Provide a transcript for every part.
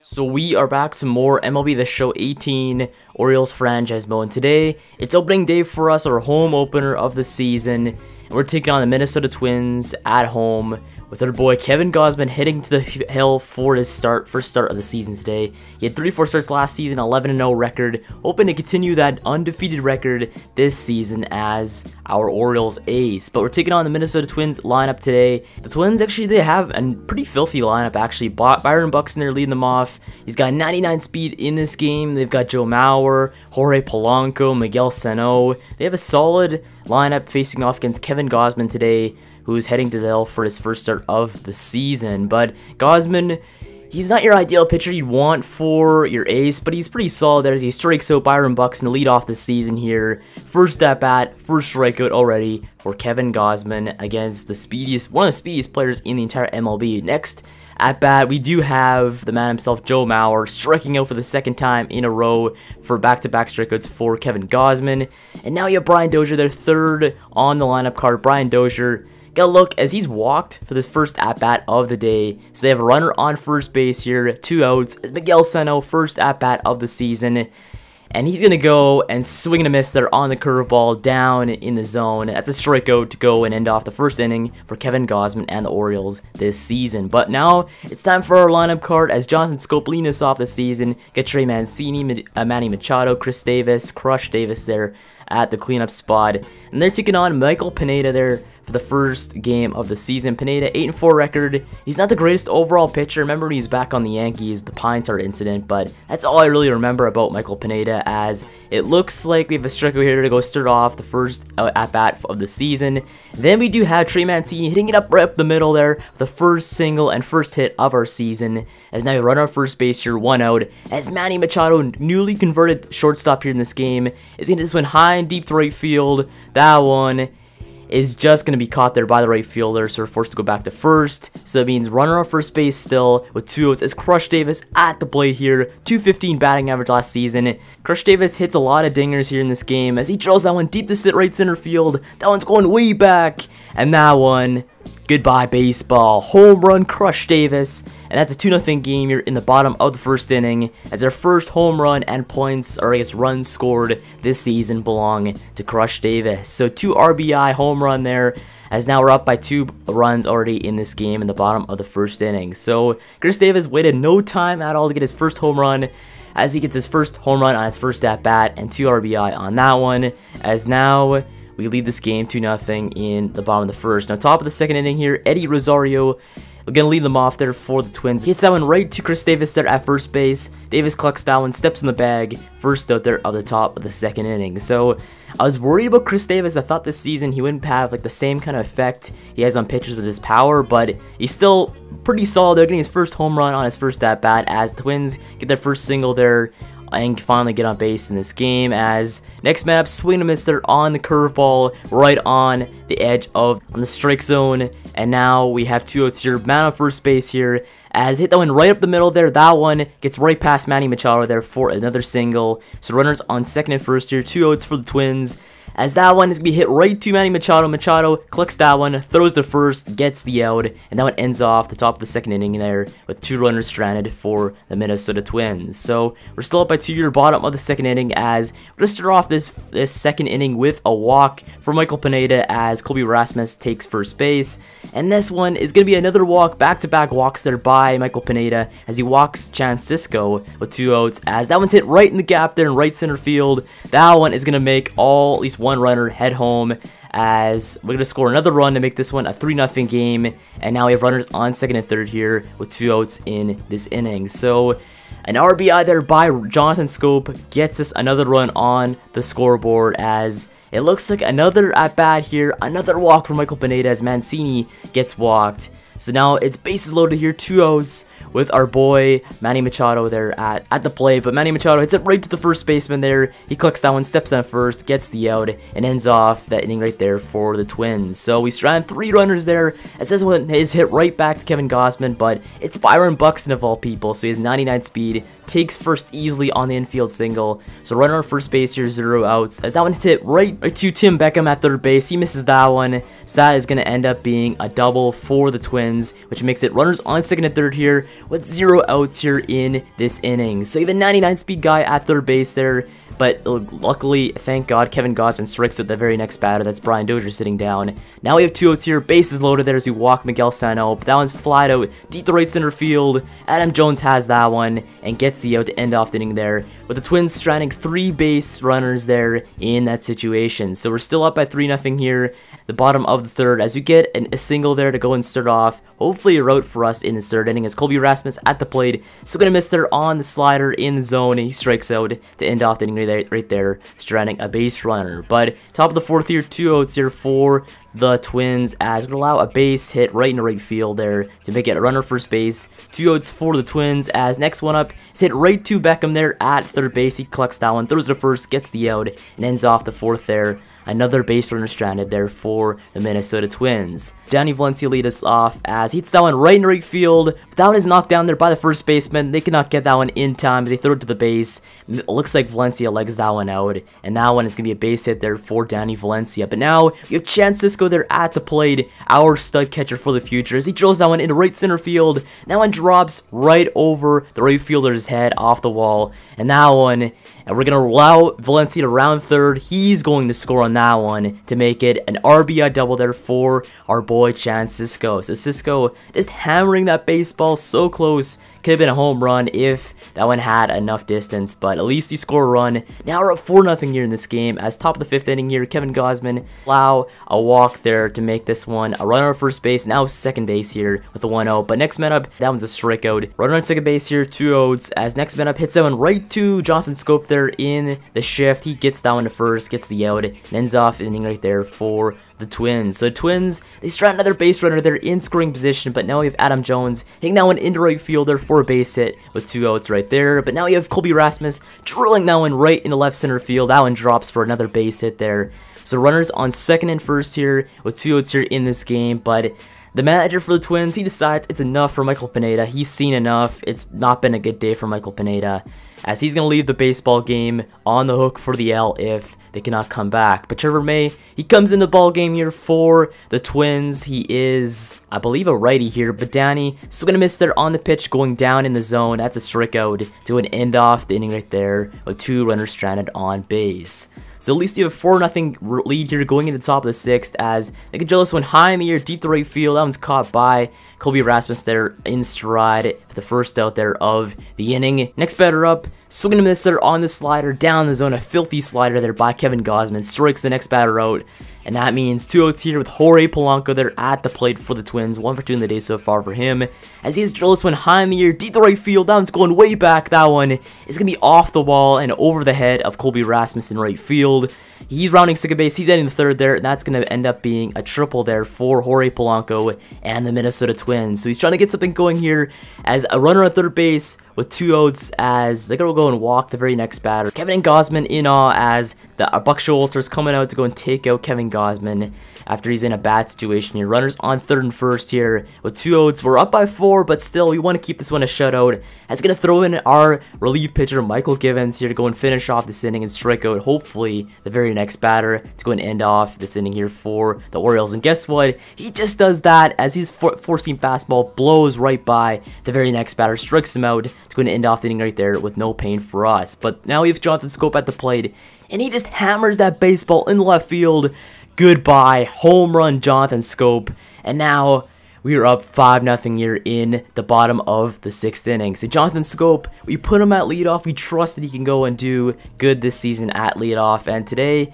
So we are back to more MLB The Show 18 Orioles franchise mode. And today, it's opening day for us, our home opener of the season. And we're taking on the Minnesota Twins at home with our boy Kevin Gausman heading to the hill for his first start of the season today. He had 34 starts last season, 11-0 record, hoping to continue that undefeated record this season as our Orioles ace. But we're taking on the Minnesota Twins lineup today. The Twins actually, they have a pretty filthy lineup actually. BYRON BUXTON, they're leading them off. He's got 99 speed in this game. They've got Joe Mauer, Jorge Polanco, Miguel SANO. They have a solid lineup facing off against Kevin Gausman today, who's heading to the hill for his first start of the season. But Gausman, he's not your ideal pitcher you'd want for your ace, but he's pretty solid there as he strikes out BYRON BUXTON to lead off the season here. First at bat, first strikeout already for Kevin Gausman against one of the speediest players in the entire MLB. Next at bat, we do have the man himself, Joe Mauer, striking out for the second time in a row for back-to-back strikeouts for Kevin Gausman. And now you have Brian Dozier, their third on the lineup card. Brian Dozier, got a look as he's walked for this first at-bat of the day. So they have a runner on first base here, 2 outs. As Miguel SANO, first at-bat of the season. And he's going to go and swing and a miss there on the curveball down in the zone. That's a strikeout to go and end off the first inning for Kevin Gausman and the Orioles this season. But now it's time for our lineup card as Jonathan Schoop leading us off the season. Get Trey Mancini, Manny Machado, Chris Davis, Crush Davis there at the cleanup spot. And they're taking on Michael Pineda there for the first game of the season. Pineda, 8-4 record. He's not the greatest overall pitcher. Remember when he's back on the Yankees, the Pine Tar incident, but that's all I really remember about Michael Pineda, as it looks like we have a strikeout here to go start off the first at-bat of the season. Then we do have Trey Mancini hitting it up right up the middle there, the first single and first hit of our season, as now we run our first base here, 1 out, as Manny Machado, newly converted shortstop here in this game, is going to just win high and deep to right field. That one is just going to be caught there by the right fielder, so we're forced to go back to first. So it means runner on first base still with 2 outs as Crush Davis at the plate here. 215 batting average last season. Crush Davis hits a lot of dingers here in this game as he drills that one deep to right center field. That one's going way back. And that one, goodbye baseball. Home run, Crush Davis. And that's a 2-0 game here in the bottom of the first inning, as their first home run and points, or I guess runs scored this season, belong to Crush Davis. So 2 RBI home run there, as now we're up by 2 runs already in this game in the bottom of the first inning. So Chris Davis waited no time at all to get his first home run, as he gets his first home run on his first at-bat and 2 RBI on that one, as now we lead this game 2-0 in the bottom of the first. Now, top of the second inning here, Eddie Rosario, we're going to lead them off there for the Twins. He hits that one right to Chris Davis there at first base. Davis collects that one, steps in the bag, first out there of the top of the second inning. So I was worried about Chris Davis. I thought this season he wouldn't have like the same kind of effect he has on pitchers with his power, but he's still pretty solid. They're getting his first home run on his first at-bat as the Twins get their first single there and finally get on base in this game, as next man up, swing and a miss there on the curveball right on the edge of the strike zone. And now we have 2 outs here, man on first base here, as hit that one right up the middle there. That one gets right past Manny Machado there for another single. So runners on second and first here, 2 outs for the Twins, as that one is going to be hit right to Manny Machado. Machado collects that one, throws to first, gets the out, and that one ends off the top of the second inning there with 2 runners stranded for the Minnesota Twins. So we're still up by 2 here, bottom of the second inning, as we're going to start off this second inning with a walk for Michael Pineda as Colby Rasmus takes first base. And this one is going to be another walk, back-to-back walks there by Michael Pineda as he walks Chance Sisco with 2 outs, as that one's hit right in the gap there in right center field. That one is going to make at least 1 runner head home, as we're going to score another run to make this one a 3-0 game. And now we have runners on second and third here with 2 outs in this inning. So an RBI there by Jonathan Schoop gets us another run on the scoreboard, as it looks like another at-bat here, another walk for Michael Pineda as Mancini gets walked. So now it's bases loaded here, 2 outs with our boy Manny Machado there at the plate. But Manny Machado hits it right to the first baseman there. He collects that one, steps on first, gets the out, and ends off that inning right there for the Twins. So we strand 3 runners there. As this one is hit right back to Kevin Gausman, but it's BYRON BUXTON of all people. So he has 99 speed, takes first easily on the infield single. So runner on first base here, 0 outs. As that one hit right to Tim Beckham at third base. He misses that one. So that is going to end up being a double for the Twins, which makes it runners on second and third here. with 0 outs here in this inning. So you have a 99 speed guy at third base there, but luckily, thank God, Kevin Gausman strikes out the very next batter. That's Brian Dozier sitting down. Now we have 2 outs here, bases loaded there as we walk Miguel Sano, but that one's flied out deep to right center field. Adam Jones has that one and gets the out to end off the inning there, with the Twins stranding 3 base runners there in that situation. So we're still up by 3-0 here, the bottom of the third, as we get a single there to go and start off. Hopefully a rout for us in the third inning, as Colby Rasmus at the plate, still gonna miss there on the slider in the zone, and he strikes out to end off the inning right there, stranding a base runner. But top of the fourth here, 2 outs here for the Twins, as we allow a base hit right into right field there to make it a runner first base. 2 outs for the Twins, as next one up is hit right to Beckham there at third base. He collects that one, throws it to first, gets the out, and ends off the fourth there. Another base runner stranded there for the Minnesota Twins. Danny Valencia lead us off as he hits that one right in right field. But that one is knocked down there by the first baseman. They cannot get that one in time as they throw it to the base. It looks like Valencia legs that one out, and that one is going to be a base hit there for Danny Valencia. But now you have Chance Sisco there at the plate, our stud catcher for the future, as he drills that one into right center field. That one drops right over the right fielder's head off the wall, and that one, and we're going to allow Valencia to round third. He's going to score on that one to make it an RBI double there for our boy Chance Sisco. So Sisco just hammering that baseball so close. Could have been a home run if that one had enough distance, but at least you score a run. Now we're up 4-0 here in this game, as top of the fifth inning here, Kevin Gausman allow a walk there to make this one a runner at first base. Now second base here with a 1-0, but next man up, that one's a strikeout. Runner on second base here, 2 outs, as next man up hits that one right to Jonathan Scope there in the shift. He gets that one to first, gets the out, and ends off the inning right there for the Twins. So the Twins, they strand another base runner there in scoring position, but now we have Adam Jones hitting that one into right field there for a base hit with 2 outs right there. But now you have Colby Rasmus drilling that one right into left center field. That one drops for another base hit there. So runners on second and first here with 2 outs here in this game, but the manager for the Twins, he decides it's enough for Michael Pineda. He's seen enough. It's not been a good day for Michael Pineda, as he's going to leave the baseball game on the hook for the L if they cannot come back. But Trevor May, he comes in the ball game here for the Twins. He is, I believe, a righty here, but Danny still gonna miss there on the pitch, going down in the zone. That's a strikeout to an end off the inning right there with 2 runners stranded on base. So at least you have 4-0 lead here going into the top of the sixth, as they can drill this one high in the air, deep to right field. That one's caught by Colby Rasmus there in stride for the first out there of the inning. Next batter up, swinging a miss there on the slider, down the zone, a filthy slider there by Kevin Gausman, strikes the next batter out. And that means 2 outs here with Jorge Polanco there at the plate for the Twins. 1 for 2 in the day so far for him, as he's drilled this one high in the air, deep to right field. That one's going way back. That one is going to be off the wall and over the head of Colby Rasmus in right field. He's rounding second base. He's ending the third there, and that's going to end up being a triple there for Jorge Polanco and the Minnesota Twins. So he's trying to get something going here as a runner at third base with 2 outs, as they're going to go and walk the very next batter. Kevin Gausman in awe, as the Buck Showalter's coming out to go and take out Kevin Gausman after he's in a bad situation here. Runners on third and first here with 2 outs. We're up by 4, but still we want to keep this one a shutout. That's going to throw in our relief pitcher Michael Givens here to go and finish off this inning and strike out hopefully the very next batter to go and end off this inning here for the Orioles. And guess what? He just does that, as his four-seam fastball blows right by the very next batter, strikes him out. It's going to end off the inning right there with no pain for us. But now we have Jonathan Scope at the plate, and he just hammers that baseball in the left field. Goodbye, home run Jonathan Scope. And now we are up 5-0 here in the bottom of the 6th inning. So Jonathan Scope, we put him at leadoff. We trust that he can go and do good this season at leadoff. And today,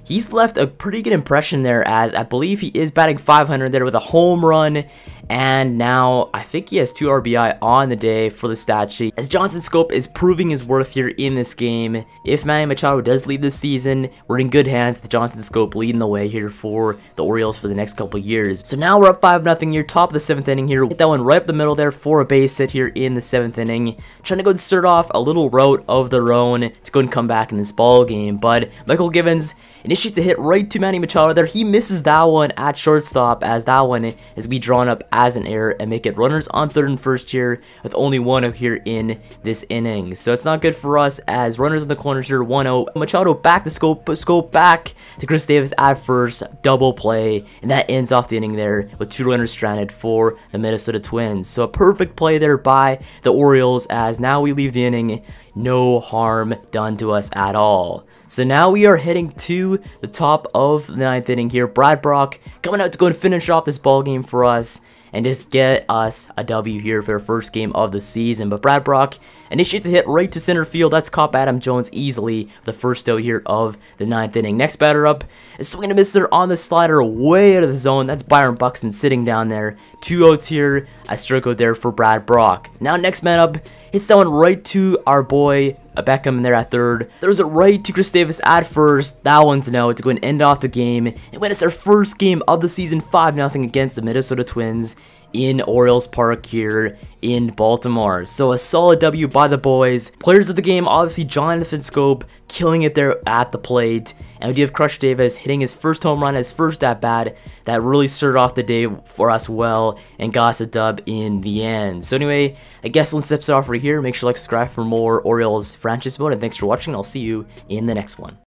he's left a pretty good impression there, as I believe he is batting .500 there with a home run. And now I think he has 2 RBI on the day for the stat sheet, as Jonathan Scope is proving his worth here in this game. If Manny Machado does leave this season, we're in good hands with Jonathan Scope leading the way here for the Orioles for the next couple years. So now we're up 5-0 here, top of the 7th inning here. Hit that one right up the middle there for a base hit here in the 7th inning. Trying to go and start off a little route of their own to go and come back in this ball game. But Michael Givens initiates a hit right to Manny Machado there. He misses that one at shortstop, as that one is going to be drawn up as an error and make it runners on third and first here with only 1 out here in this inning. So it's not good for us as runners in the corners here, 1-0. Machado back to Scope back to Chris Davis at first, double play, and that ends off the inning there with 2 runners stranded for the Minnesota Twins. So a perfect play there by the Orioles as now we leave the inning, no harm done to us at all. So now we are heading to the top of the 9th inning here. Brad Brock coming out to go and finish off this ball game for us and just get us a W here for our first game of the season. But Brad Brock initiates a hit right to center field. That's caught by Adam Jones easily, the first out here of the 9th inning. Next batter up, a swing and a miss there on the slider way out of the zone. That's BYRON Buxton sitting down there. 2 outs here, a strikeout there for Brad Brock. Now next man up, hits that one right to our boy Beckham there at third. There's it right to Chris Davis at first. That one's an out to go and end off the game. And when it's our first game of the season, 5-0 against the Minnesota Twins in Orioles Park here in Baltimore. So a solid W by the boys. Players of the game, obviously Jonathan Scope killing it there at the plate. And we do have Crush Davis hitting his first home run, his first at bat. That really started off the day for us well and got us a dub in the end. So anyway, I guess let's step it off right here. Make sure to like, subscribe for more Orioles franchise mode. And thanks for watching. I'll see you in the next one.